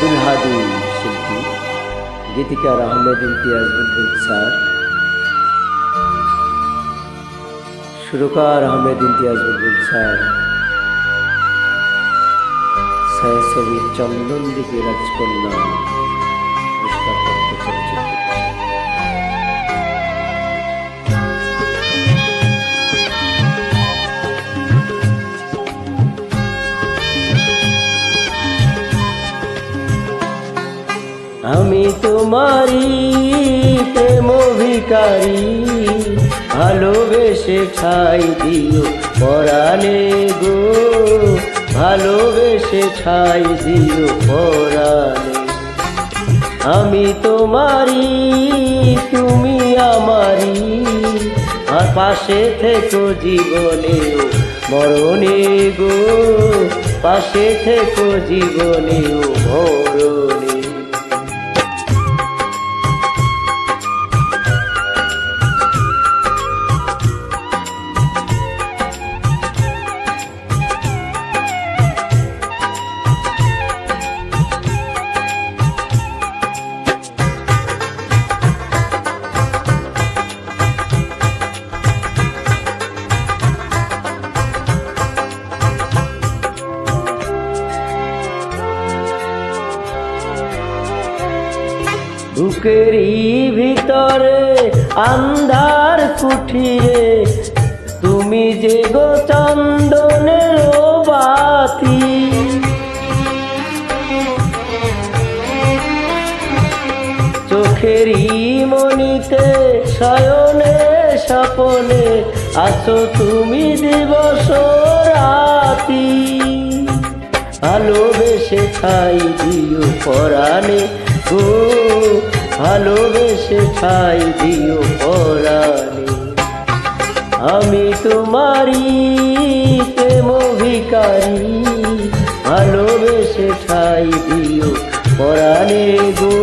আব্দুল হাদি শিল্পী, গীতিকার আহমেদ ইমতিয়াজ বুলবুল স্যার, সুরকার আহমেদ ইমতিয়াজ বুলবুল স্যার, ছায়াছবি চন্দন দ্বীপে রাজকন্যা পুরস্কারপ্রাপ্ত চলচ্চিত্র। আমি তোমারি প্রেম ভিখারি, ভালোবেসে ঠাই দিও পরাণে গো, ভালোবেসে ঠাই দিও পরাণে। আমি তোমারি তুমি আমারি, আর পাশে থেকো জীবনেও মরণে গো, পাশে থেকো জীবনেও মরণে। বুকেরই ভিতরে আন্ধার কুঠিরে, তুমি যে গো চন্দনের বাতি। চোখেরই মনিতে শয়নে স্বপনে আছো তুমি দিবস রাতি। ভালোবেসে ঠাই দিও পরাণে গো, ভালোবেসে ঠাই দিও পরাণে। আমি তোমারি প্রেম ভিখারি, ভালোবেসে ঠাই দিও পরাণে গো,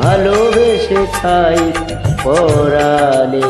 ভালোবেসে ঠাই পরাণে।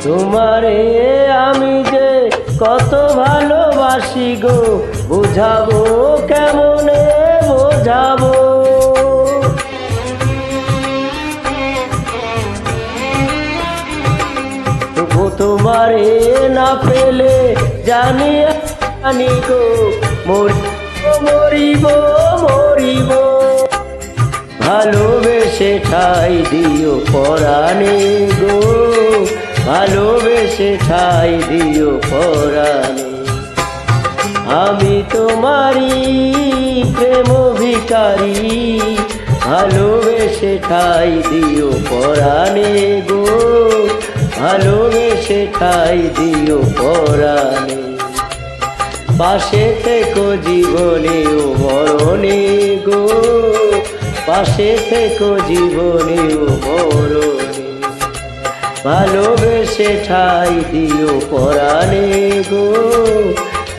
তোমারে আমি যে কত ভালোবাসি গো, বোঝাবো কেমনে বোঝাবো। তবু তোমারে না পেলে জানি জানি গো, মরিব মরিব। ভালোবেসে ঠাই দিও পরাণে গো, ভালোবেসে ঠাই দিও পরাণে। আমি তোমারি প্রেম ভিখারি, ভালোবেসে ঠাই দিও পরাণে গো, ভালোবেসে ঠাই দিও পরাণে। পাশে থেকো জীবনেও মরণে গো, পাশে থেকো জীবনেও মরণে। ভালোবেসে ঠাই দিও পরাণে গো,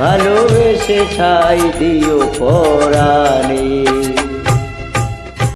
ভালোবেসে ঠাই দিও পরাণে।